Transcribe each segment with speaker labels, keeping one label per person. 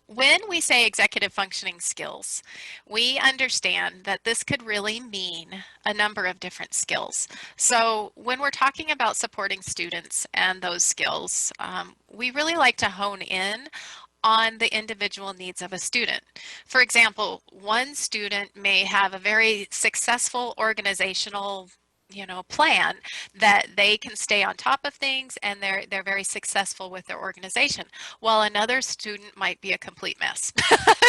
Speaker 1: When we say executive functioning skills, we understand that this could really mean a number of different skills. So when we're talking about supporting students and those skills, we really like to hone in on the individual needs of a student. For example, one student may have a very successful organizational plan that they can stay on top of things and they're very successful with their organization, while another student might be a complete mess.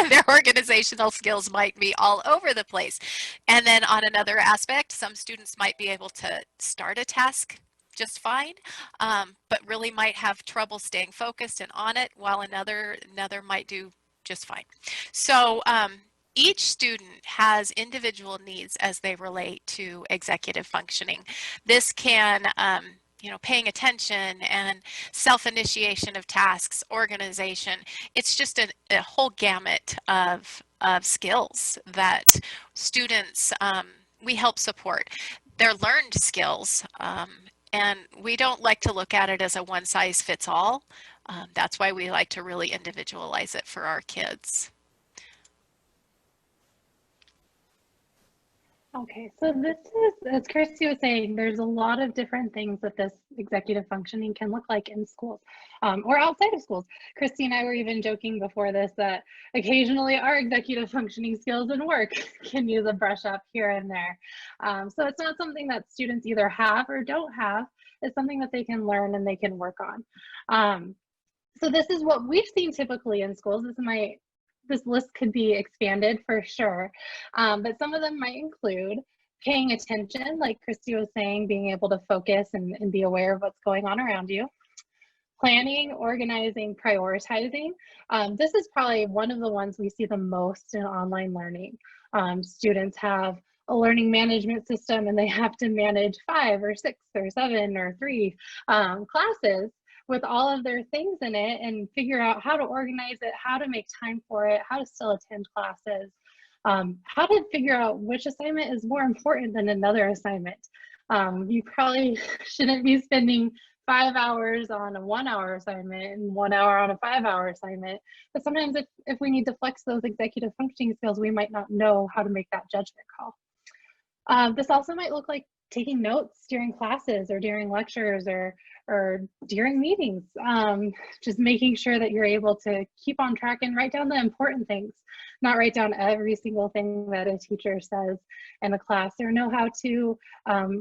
Speaker 1: Their organizational skills might be all over the place. And then on another aspect, some students might be able to start a task just fine, but really might have trouble staying focused and on it, while another might do just fine. So each student has individual needs as they relate to executive functioning. This can paying attention and self-initiation of tasks, organization. It's just a whole gamut of skills that students we help support. They're learned skills, and we don't like to look at it as a one-size-fits-all. That's why we like to really individualize it for our kids.
Speaker 2: Okay, so this is, as Christy was saying, there's a lot of different things that this executive functioning can look like in schools or outside of schools. Christy and I were even joking before this that occasionally our executive functioning skills in work can use a brush up here and there. So it's not something that students either have or don't have. It's something that they can learn and they can work on. So this is what we've seen typically in schools. This list could be expanded for sure, but some of them might include paying attention, like Christy was saying, being able to focus and be aware of what's going on around you. Planning, organizing, prioritizing. This is probably one of the ones we see the most in online learning. Students have a learning management system and they have to manage 5 or 6 or 7 or 3 classes with all of their things in it and figure out how to organize it, how to make time for it, how to still attend classes, how to figure out which assignment is more important than another assignment. You probably shouldn't be spending 5 hours on a 1-hour assignment and 1 hour on a 5-hour assignment. But sometimes if we need to flex those executive functioning skills, we might not know how to make that judgment call. This also might look like taking notes during classes or during lectures or during meetings, just making sure that you're able to keep on track and write down the important things, not write down every single thing that a teacher says in a class, or know how to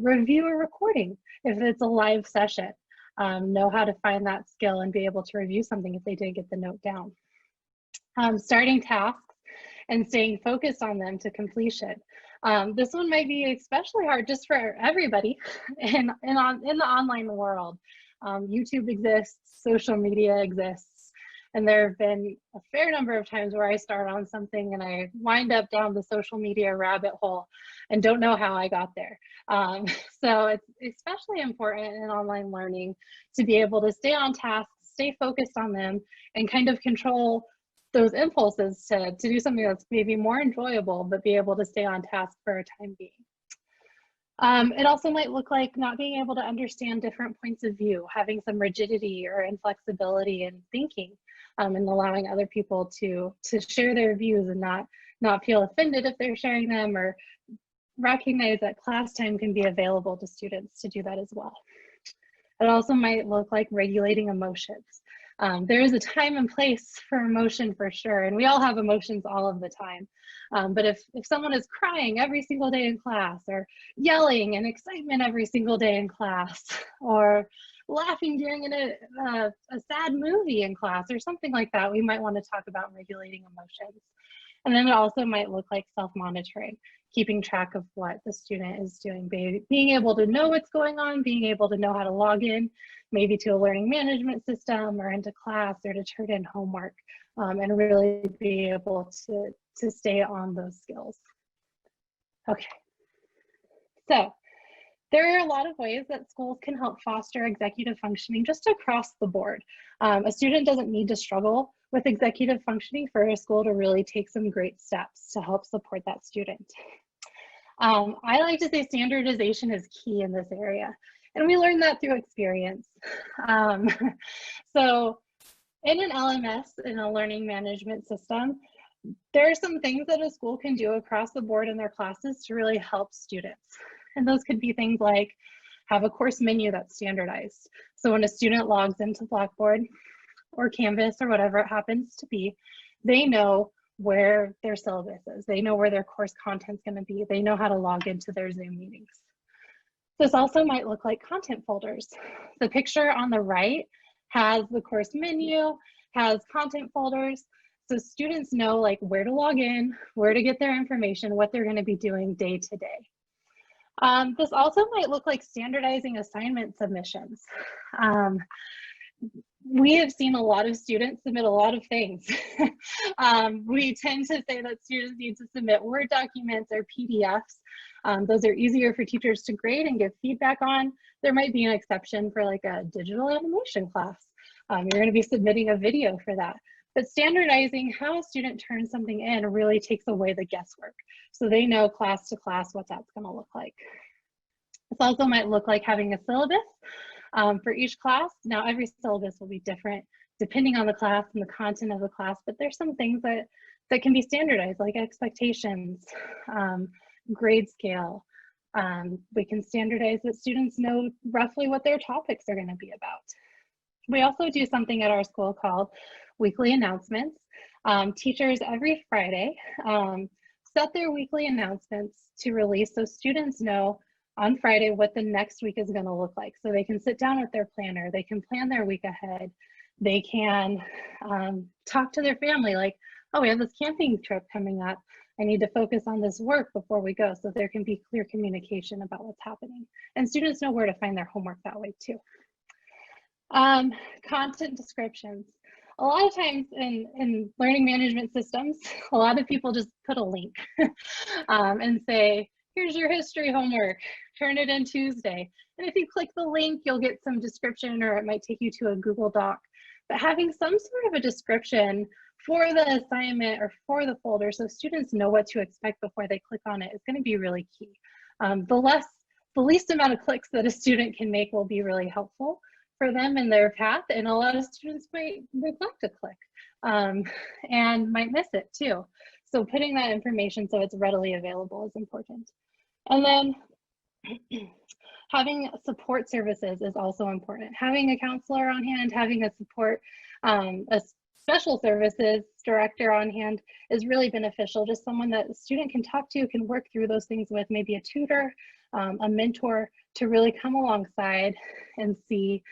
Speaker 2: review a recording if it's a live session, know how to find that skill and be able to review something if they did get the note down. Starting tasks and staying focused on them to completion. This one might be especially hard just for everybody in the online world. YouTube exists, social media exists, and there have been a fair number of times where I start on something and I wind up down the social media rabbit hole and don't know how I got there. So it's especially important in online learning to be able to stay on task, stay focused on them, and kind of control those impulses to do something that's maybe more enjoyable, but be able to stay on task for a time being. It also might look like not being able to understand different points of view, having some rigidity or inflexibility in thinking, and allowing other people to share their views and not feel offended if they're sharing them, or recognize that class time can be available to students to do that as well. It also might look like regulating emotions. There is a time and place for emotion for sure, and we all have emotions all of the time. But if someone is crying every single day in class, or yelling in excitement every single day in class, or laughing during a sad movie in class or something like that, we might want to talk about regulating emotions. And then it also might look like self-monitoring, keeping track of what the student is doing, being able to know what's going on, being able to know how to log in, maybe to a learning management system or into class, or to turn in homework, and really be able to stay on those skills. Okay, so there are a lot of ways that schools can help foster executive functioning just across the board. A student doesn't need to struggle with executive functioning for a school to really take some great steps to help support that student. I like to say standardization is key in this area, and we learned that through experience. So In an LMS, in a learning management system, there are some things that a school can do across the board in their classes to really help students. And those could be things like have a course menu that's standardized. So when a student logs into Blackboard or Canvas or whatever it happens to be, they know where their syllabus is. They know where their course content's going to be. They know how to log into their Zoom meetings. This also might look like content folders. The picture on the right has the course menu, has content folders, so students know like where to log in, where to get their information, what they're going to be doing day to day. This also might look like standardizing assignment submissions. We have seen a lot of students submit a lot of things. We tend to say that students need to submit Word documents or PDFs. Those are easier for teachers to grade and give feedback on. There might be an exception for like a digital animation class. You're going to be submitting a video for that. But standardizing how a student turns something in really takes away the guesswork. So they know class to class what that's going to look like. This also might look like having a syllabus for each class. Now, every syllabus will be different depending on the class and the content of the class, but there's some things that can be standardized, like expectations, grade scale. We can standardize that students know roughly what their topics are going to be about. We also do something at our school called weekly announcements. Teachers every Friday set their weekly announcements to release so students know on Friday what the next week is going to look like. So they can sit down with their planner, they can plan their week ahead, they can talk to their family like, oh, we have this camping trip coming up. I need to focus on this work before we go, so there can be clear communication about what's happening. And students know where to find their homework that way too. Content descriptions. A lot of times in learning management systems, a lot of people just put a link and say, here's your history homework, turn it in Tuesday. And if you click the link, you'll get some description, or it might take you to a Google Doc. But having some sort of a description for the assignment or for the folder so students know what to expect before they click on it is going to be really key. The least amount of clicks that a student can make will be really helpful for them in their path, and a lot of students might neglect to click and might miss it too. So putting that information so it's readily available is important. And then having support services is also important. Having a counselor on hand, having a support, a special services director on hand is really beneficial. Just someone that the student can talk to, can work through those things with, maybe a tutor, a mentor, to really come alongside and see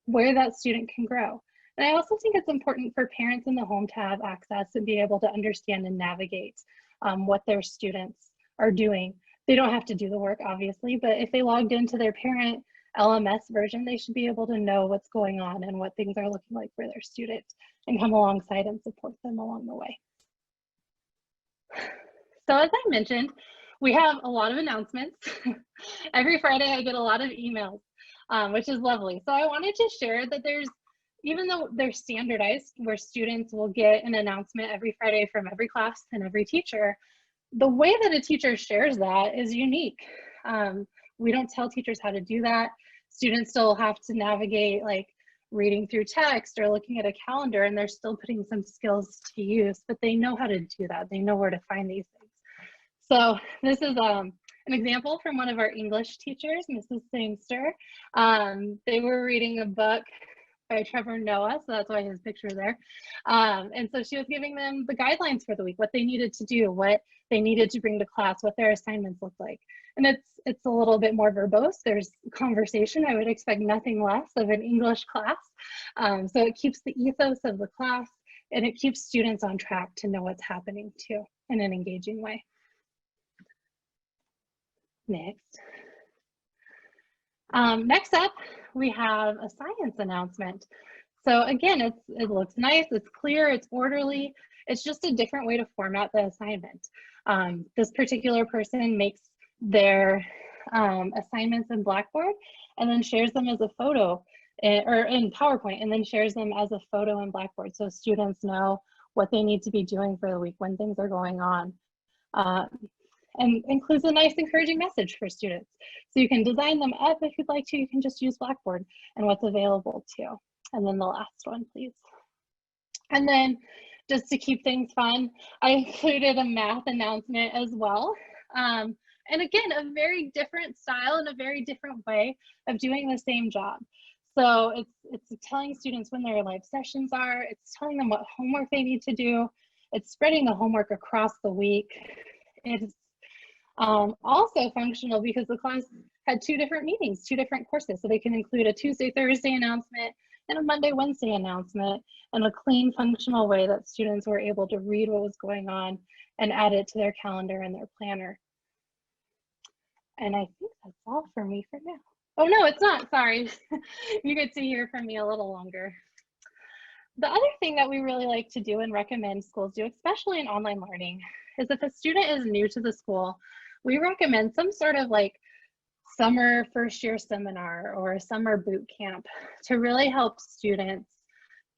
Speaker 2: where that student can grow. And I also think it's important for parents in the home to have access and be able to understand and navigate what their students are doing. They don't have to do the work, obviously, but if they logged into their parent LMS version, they should be able to know what's going on and what things are looking like for their students and come alongside and support them along the way. So as I mentioned, we have a lot of announcements. Every Friday I get a lot of emails, which is lovely. So I wanted to share that even though they're standardized, where students will get an announcement every Friday from every class and every teacher, the way that a teacher shares that is unique. We don't tell teachers how to do that. Students still have to navigate like reading through text or looking at a calendar, and they're still putting some skills to use, but they know how to do that. They know where to find these things. So this is an example from one of our English teachers, Mrs. Sangster. They were reading a book by Trevor Noah, so that's why his picture there. And so she was giving them the guidelines for the week, what they needed to do, what they needed to bring to class, what their assignments look like. And it's a little bit more verbose. There's conversation. I would expect nothing less of an English class. So it keeps the ethos of the class, and it keeps students on track to know what's happening too in an engaging way. Next. Next up, we have a science announcement. So again, it looks nice, it's clear, it's orderly. It's just a different way to format the assignment. This particular person makes their assignments in Blackboard and then shares them as a photo or in PowerPoint, and then shares them as a photo in Blackboard so students know what they need to be doing for the week when things are going on. And includes a nice encouraging message for students. So you can design them up if you'd like to. You can just use Blackboard and what's available too. And then the last one, please. And then just to keep things fun, I included a math announcement as well. And again, a very different style and a very different way of doing the same job. So it's telling students when their live sessions are, it's telling them what homework they need to do, it's spreading the homework across the week. It's also functional because the class had 2 different meetings, 2 different courses. So they can include a Tuesday, Thursday announcement and a Monday, Wednesday announcement in a clean, functional way that students were able to read what was going on and add it to their calendar and their planner. And I think that's all for me for now. Oh, no, it's not. Sorry. You get to hear from me a little longer. The other thing that we really like to do and recommend schools do, especially in online learning, is if a student is new to the school, we recommend some sort of like summer first year seminar or a summer boot camp to really help students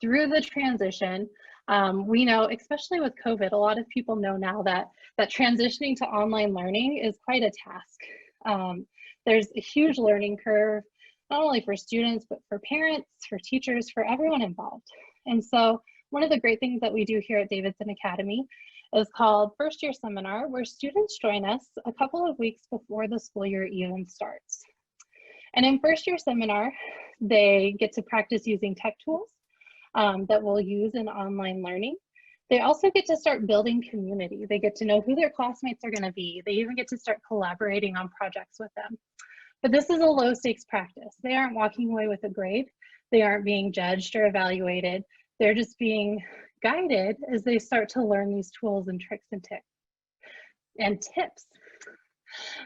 Speaker 2: through the transition. We know, especially with COVID, a lot of people know now that transitioning to online learning is quite a task. There's a huge learning curve, not only for students, but for parents, for teachers, for everyone involved. And so one of the great things that we do here at Davidson Academy is called First Year Seminar, where students join us a couple of weeks before the school year even starts. And in First Year Seminar, they get to practice using tech tools that we'll use in online learning. They also get to start building community. They get to know who their classmates are going to be. They even get to start collaborating on projects with them. But this is a low stakes practice. They aren't walking away with a grade. They aren't being judged or evaluated. They're just being guided as they start to learn these tools and tricks and tips.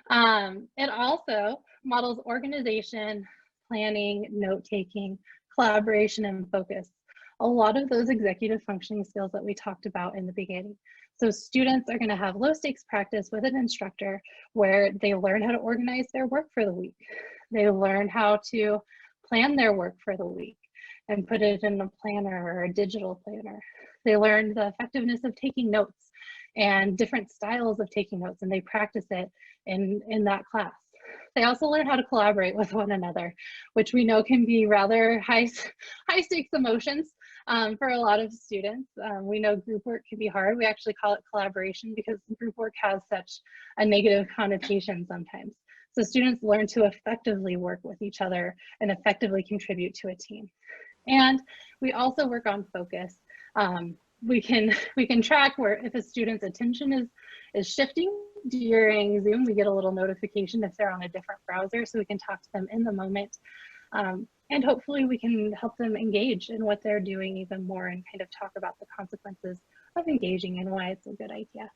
Speaker 2: It also models organization, planning, note-taking, collaboration, and focus. A lot of those executive functioning skills that we talked about in the beginning. So students are going to have low stakes practice with an instructor where they learn how to organize their work for the week. They learn how to plan their work for the week and put it in a planner or a digital planner. They learn the effectiveness of taking notes and different styles of taking notes, and they practice it in that class. They also learn how to collaborate with one another, which we know can be rather high stakes emotions for a lot of students. We know group work can be hard. We actually call it collaboration because group work has such a negative connotation sometimes. So students learn to effectively work with each other and effectively contribute to a team. And we also work on focus. We can track where if a student's attention is shifting during Zoom, we get a little notification if they're on a different browser, so we can talk to them in the moment. And hopefully we can help them engage in what they're doing even more and kind of talk about the consequences of engaging and why it's a good idea.